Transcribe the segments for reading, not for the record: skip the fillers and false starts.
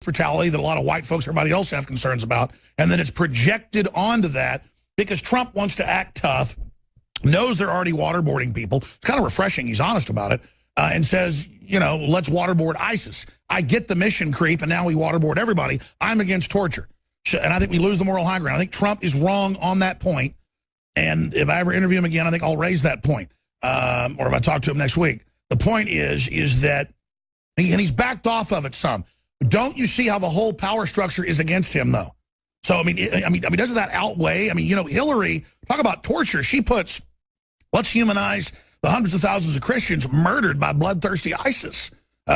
brutality that a lot of white folks, everybody else have concerns about, and then it's projected onto that because Trump wants to act tough, knows they're already waterboarding people. It's kind of refreshing. He's honest about it, and says, you know, let's waterboard ISIS. I get the mission creep, and now we waterboard everybody. I'm against torture. And I think we lose the moral high ground. I think Trump is wrong on that point. And if I ever interview him again, I think I'll raise that point. Or if I talk to him next week. The point is that, and he's backed off of it some. Don't you see how the whole power structure is against him, though? So, I mean, doesn't that outweigh? I mean, you know, Hillary, talk about torture. She puts, let's humanize the hundreds of thousands of Christians murdered by bloodthirsty ISIS.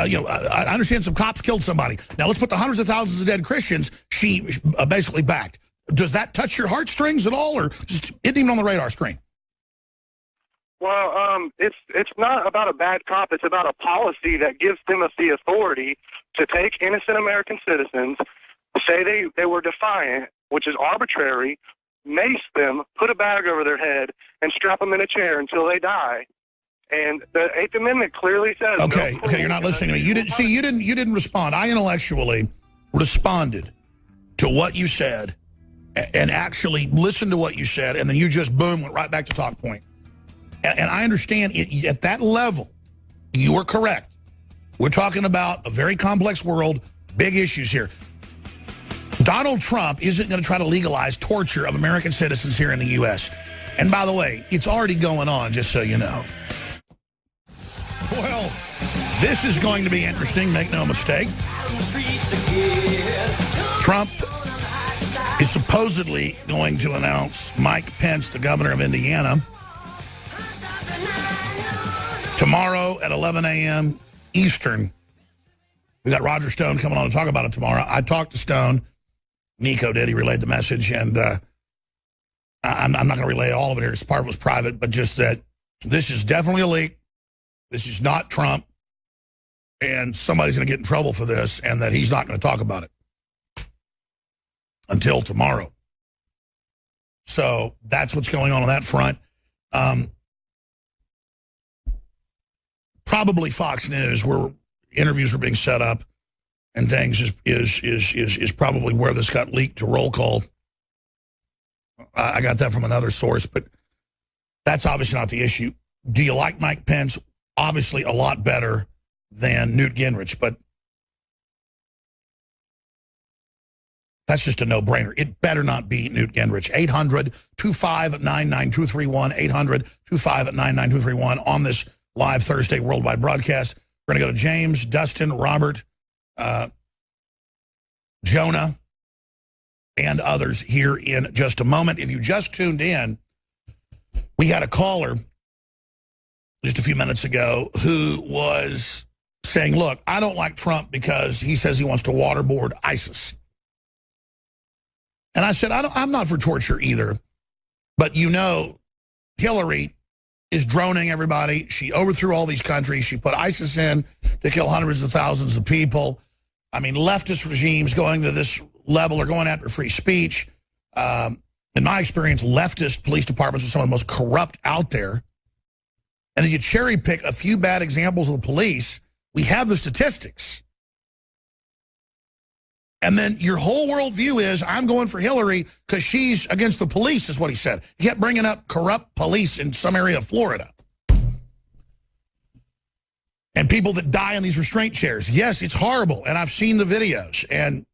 You know, I understand some cops killed somebody. Now let's put the hundreds of thousands of dead Christians she basically backed. Does that touch your heartstrings at all, or just isn't even on the radar screen? Well, it's not about a bad cop. It's about a policy that gives them the authority to take innocent American citizens, say they were defiant, which is arbitrary, mace them, put a bag over their head, and strap them in a chair until they die. And the Eighth Amendment clearly says. Okay, you're not listening to me. You didn't respond. I intellectually responded to what you said, and actually listened to what you said, and then you just boom went right back to talk point. And I understand it, at that level, you are correct. We're talking about a very complex world, big issues here. Donald Trump isn't going to try to legalize torture of American citizens here in the U.S. And by the way, it's already going on, just so you know. Well, this is going to be interesting, make no mistake. Trump is supposedly going to announce Mike Pence, the governor of Indiana, tomorrow at 11 a.m. Eastern. We got Roger Stone coming on to talk about it tomorrow. I talked to Stone. Nico did. He relayed the message, and I'm not going to relay all of it here. Part of it was private, but just that this is definitely a leak. This is not Trump, and somebody's going to get in trouble for this, and that he's not going to talk about it until tomorrow. So that's what's going on that front. Probably Fox News, where interviews are being set up and things, is probably where this got leaked to roll call. I got that from another source, but that's obviously not the issue. Do you like Mike Pence? Obviously a lot better than Newt Gingrich, but that's just a no-brainer. It better not be Newt Gingrich. 800-259-9231, 800-259-9231 on this live Thursday worldwide broadcast. We're going to go to James, Dustin, Robert, Jonah, and others here in just a moment. If you just tuned in, we had a caller just a few minutes ago who was saying, look, I don't like Trump because he says he wants to waterboard ISIS. And I said, I'm not for torture either. But you know, Hillary is droning everybody. She overthrew all these countries. She put ISIS in to kill hundreds of thousands of people. I mean, leftist regimes going to this level are going after free speech. In my experience, leftist police departments are some of the most corrupt out there. And if you cherry pick a few bad examples of the police, we have the statistics. And then your whole worldview is, I'm going for Hillary because she's against the police, is what he said. He kept bringing up corrupt police in some area of Florida. And people that die in these restraint chairs. Yes, it's horrible, and I've seen the videos. And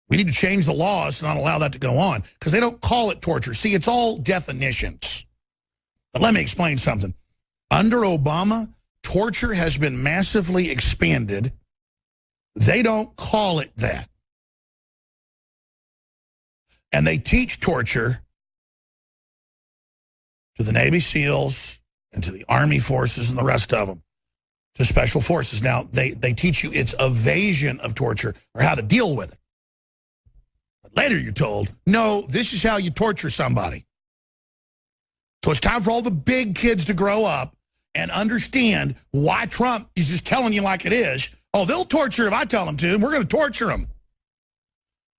we need to change the laws to not allow that to go on, because they don't call it torture. See, it's all definitions. But let me explain something. Under Obama, torture has been massively expanded. They don't call it that. And they teach torture to the Navy SEALs and to the Army forces and the rest of them, to special forces. Now, they teach you its evasion of torture or how to deal with it. But later you're told, no, this is how you torture somebody. So it's time for all the big kids to grow up and understand why Trump is just telling you like it is. Oh, they'll torture if I tell them to, and we're going to torture them.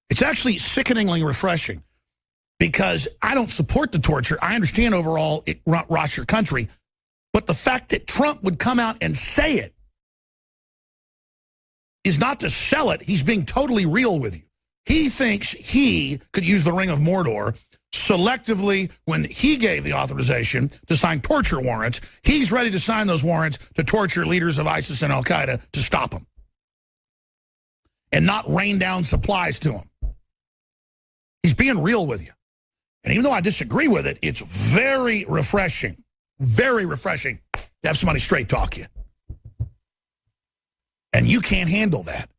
It's actually sickeningly refreshing, because I don't support the torture. I understand overall it rots your country. But the fact that Trump would come out and say it is not to sell it. He's being totally real with you. He thinks he could use the Ring of Mordor selectively when he gave the authorization to sign torture warrants. He's ready to sign those warrants to torture leaders of ISIS and Al-Qaeda to stop them and not rain down supplies to them. He's being real with you. And even though I disagree with it, it's very refreshing to have somebody straight talk you. And you can't handle that.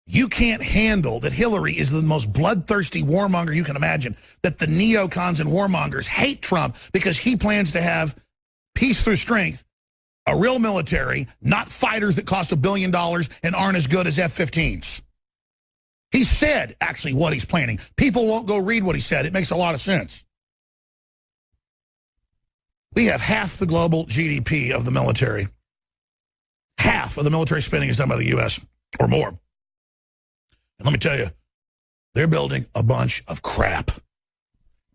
You can't handle that Hillary is the most bloodthirsty warmonger you can imagine, that the neocons and warmongers hate Trump because he plans to have peace through strength, a real military, not fighters that cost $1 billion and aren't as good as F-15s. He said, actually, what he's planning. People won't go read what he said. It makes a lot of sense. We have half the global GDP of the military. Half of the military spending is done by the U.S. or more. And let me tell you, they're building a bunch of crap.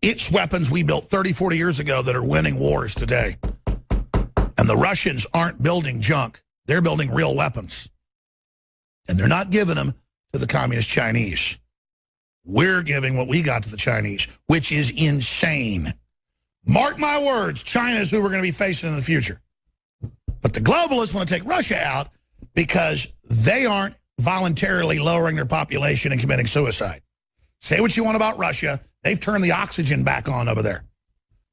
It's weapons we built 30, 40 years ago that are winning wars today. And the Russians aren't building junk. They're building real weapons. And they're not giving them to the communist Chinese. We're giving what we got to the Chinese, which is insane. Mark my words, China is who we're going to be facing in the future. But the globalists want to take Russia out because they aren't voluntarily lowering their population and committing suicide. Say what you want about Russia. They've turned the oxygen back on over there.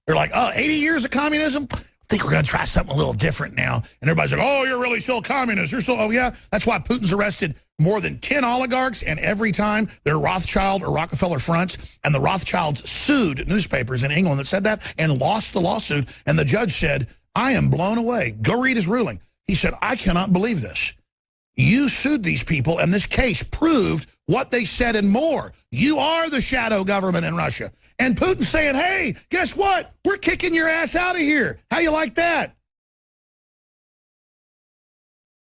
They're like, oh, 80 years of communism? I think we're going to try something a little different now. And everybody's like, oh, you're really still communist. You're still, oh, yeah. That's why Putin's arrested more than 10 oligarchs, and every time they're Rothschild or Rockefeller fronts, and the Rothschilds sued newspapers in England that said that and lost the lawsuit, and the judge said, I am blown away. Go read his ruling. He said, I cannot believe this. You sued these people, and this case proved what they said and more. You are the shadow government in Russia. And Putin's saying, hey, guess what? We're kicking your ass out of here. How you like that?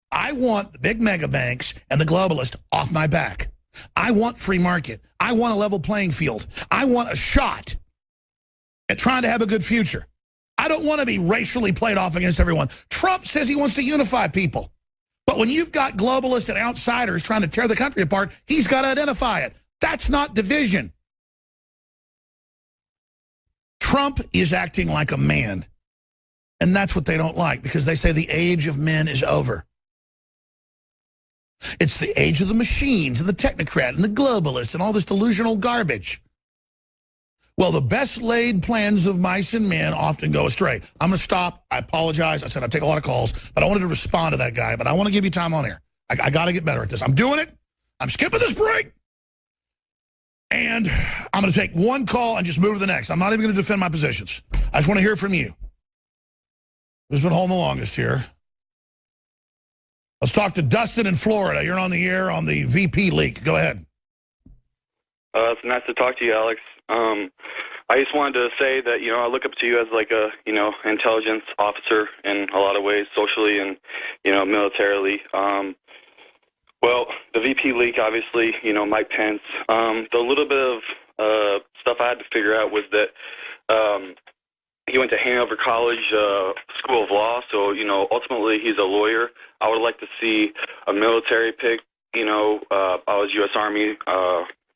I want the big mega banks and the globalists off my back. I want free market. I want a level playing field. I want a shot at trying to have a good future. I don't want to be racially played off against everyone. Trump says he wants to unify people. But when you've got globalists and outsiders trying to tear the country apart, he's got to identify it. That's not division. Trump is acting like a man. And that's what they don't like, because they say the age of men is over. It's the age of the machines and the technocrat and the globalists and all this delusional garbage. Well, the best laid plans of mice and men often go astray. I'm going to stop. I apologize. I said I'd take a lot of calls, but I wanted to respond to that guy. But I want to give you time on air. I got to get better at this. I'm doing it. I'm skipping this break. And I'm going to take one call and just move to the next. I'm not even going to defend my positions. I just want to hear from you. Who's been holding the longest here? Let's talk to Dustin in Florida. You're on the air on the VP leak. Go ahead. It's nice to talk to you, Alex. I just wanted to say that, I look up to you as like a, intelligence officer in a lot of ways, socially and, militarily. Well, the VP leak, obviously, Mike Pence. The little bit of stuff I had to figure out was that he went to Hanover College School of Law, so, ultimately he's a lawyer. I would like to see a military pick. I was U.S. Army,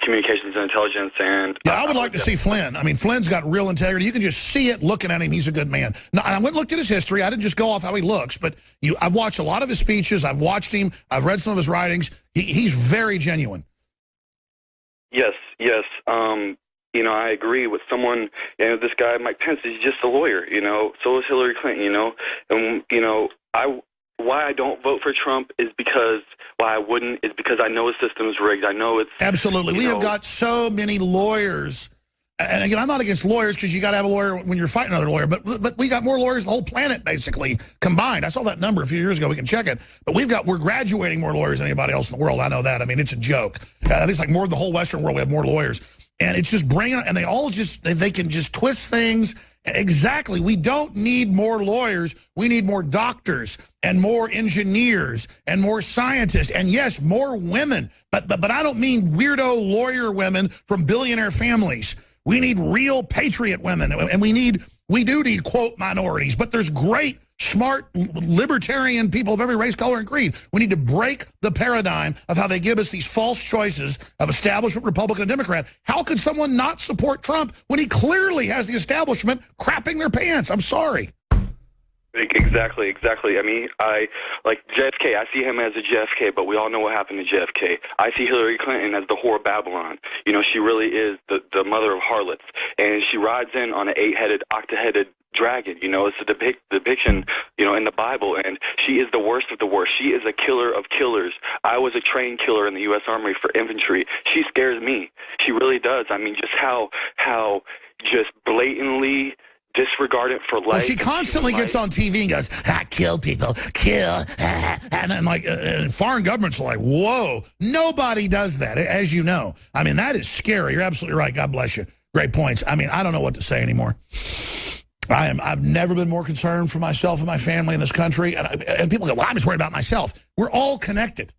Communications and Intelligence, and... Yeah, I would like to see Flynn. I mean, Flynn's got real integrity. You can just see it looking at him. He's a good man. Now, I went and looked at his history. I didn't just go off how he looks, but I've watched a lot of his speeches. I've watched him. I've read some of his writings. He's very genuine. Yes. I agree with someone, this guy, Mike Pence, is just a lawyer, so is Hillary Clinton, and, why I don't vote for Trump is because, why I wouldn't, is because I know his system is rigged. I know it's... Absolutely. We have got so many lawyers. And again, I'm not against lawyers because you got to have a lawyer when you're fighting another lawyer. But we got more lawyers than the whole planet, basically, combined. I saw that number a few years ago. We can check it. But we're graduating more lawyers than anybody else in the world. I know that. I mean, it's a joke. I think it's like more than the whole Western world. We have more lawyers. And it's just bringing, and they all just, they can just twist things. Exactly. We don't need more lawyers. We need more doctors and more engineers and more scientists. And yes, more women. But I don't mean weirdo lawyer women from billionaire families. We need real patriot women. And we do need, quote, minorities. But there's great smart, libertarian people of every race, color, and creed. We need to break the paradigm of how they give us these false choices of establishment, Republican, and Democrat. How could someone not support Trump when he clearly has the establishment crapping their pants? I'm sorry. Exactly. I mean, I like JFK. I see him as a JFK, but we all know what happened to JFK. I see Hillary Clinton as the whore of Babylon. You know, she really is the mother of harlots, and she rides in on an 8-headed, octa-headed dragon. You know, it's a depiction, you know, in the Bible, and she is the worst of the worst. She is a killer of killers. I was a trained killer in the U.S. Army for infantry. She scares me. She really does. I mean, just how just blatantly disregarded for life. Well, she constantly gets on TV and goes, kill people, kill. And then, like, foreign governments are like, whoa, nobody does that, as you know. I mean, that is scary. You're absolutely right. God bless you. Great points. I mean, I don't know what to say anymore. I've never been more concerned for myself and my family in this country. And people go, well, I'm just worried about myself. We're all connected.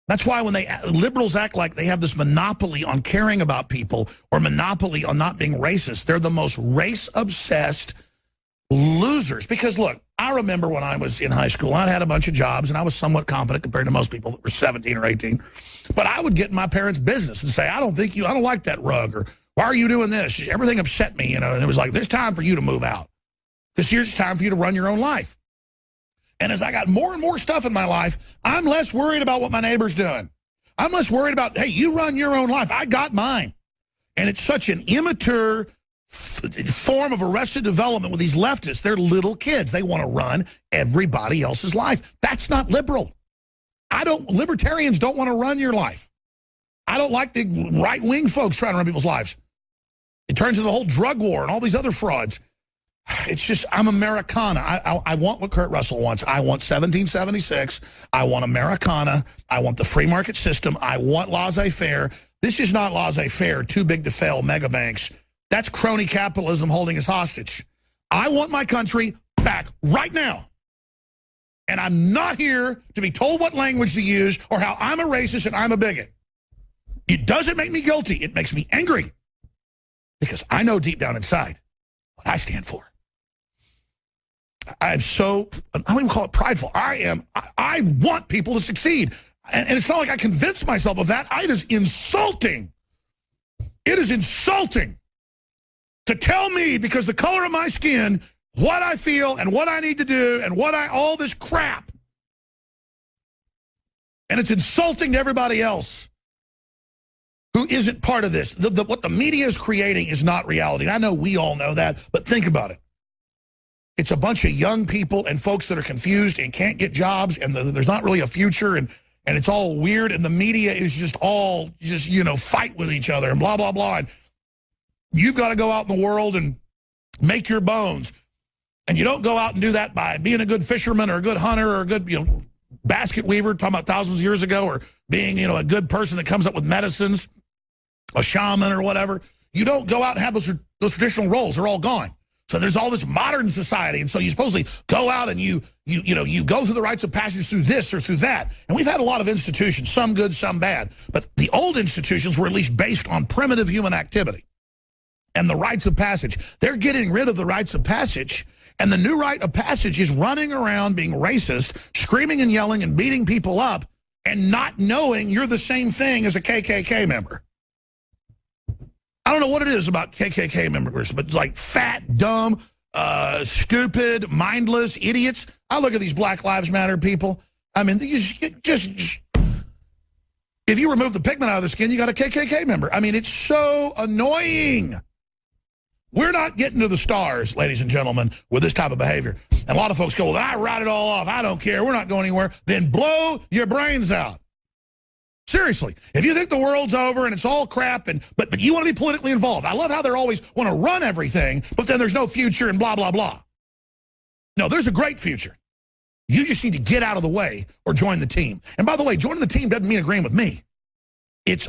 That's why when liberals act like they have this monopoly on caring about people or monopoly on not being racist, they're the most race-obsessed losers. Because, look, I remember when I was in high school, I had a bunch of jobs, and I was somewhat competent compared to most people that were 17 or 18. But I would get in my parents' business and say, I don't like that rug, or why are you doing this? Everything upset me, you know, and it was like, there's time for you to move out. Because here's time for you to run your own life. And as I got more and more stuff in my life, I'm less worried about what my neighbor's doing. I'm less worried about, hey, you run your own life. I got mine. And it's such an immature form of arrested development with these leftists. They're little kids. They want to run everybody else's life. That's not liberal. Libertarians don't want to run your life. I don't like the right-wing folks trying to run people's lives. It turns into the whole drug war and all these other frauds. It's just, I'm Americana. I want what Kurt Russell wants. I want 1776. I want Americana. I want the free market system. I want laissez-faire. This is not laissez-faire, too big to fail mega banks. That's crony capitalism holding us hostage. I want my country back right now. And I'm not here to be told what language to use or how I'm a racist and I'm a bigot. It doesn't make me guilty. It makes me angry. Because I know deep down inside what I stand for. I don't even call it prideful. I want people to succeed. And it's not like I convinced myself of that. It is insulting. It is insulting to tell me, because the color of my skin, what I feel and what I need to do and all this crap. And it's insulting to everybody else who isn't part of this. What the media is creating is not reality. And I know we all know that, but think about it. It's a bunch of young people and folks that are confused and can't get jobs, and there's not really a future, and it's all weird, and the media is just all fight with each other and blah, blah, blah. And you've got to go out in the world and make your bones. And you don't go out and do that by being a good fisherman or a good hunter or a good, basket weaver, talking about thousands of years ago, or being, a good person that comes up with medicines, a shaman or whatever. You don't go out and have those traditional roles. They're all gone. So there's all this modern society, and so you supposedly go out and you go through the rites of passage through this or through that. And we've had a lot of institutions, some good, some bad. But the old institutions were at least based on primitive human activity and the rites of passage. They're getting rid of the rites of passage, and the new rite of passage is running around being racist, screaming and yelling and beating people up, and not knowing you're the same thing as a KKK member. I don't know what it is about KKK members, but like fat, dumb, stupid, mindless idiots. I look at these Black Lives Matter people. I mean, just if you remove the pigment out of their skin, you got a KKK member. I mean, it's so annoying. We're not getting to the stars, ladies and gentlemen, with this type of behavior. And a lot of folks go, well, I write it all off. I don't care. We're not going anywhere. Then blow your brains out. Seriously, if you think the world's over and it's all crap, but you want to be politically involved. I love how they always want to run everything, but then there's no future and blah, blah, blah. No, there's a great future. You just need to get out of the way or join the team. And by the way, joining the team doesn't mean agreeing with me. It's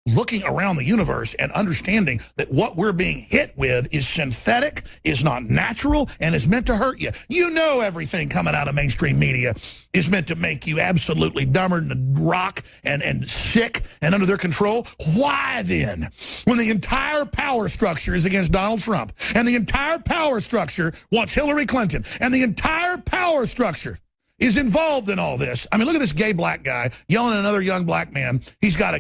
looking around the universe and understanding that what we're being hit with is synthetic, is not natural, and is meant to hurt you. You know everything coming out of mainstream media is meant to make you absolutely dumber than a rock and sick and under their control. Why then, when the entire power structure is against Donald Trump, and the entire power structure wants Hillary Clinton, and the entire power structure is involved in all this? I mean, look at this gay black guy yelling at another young black man. He's got a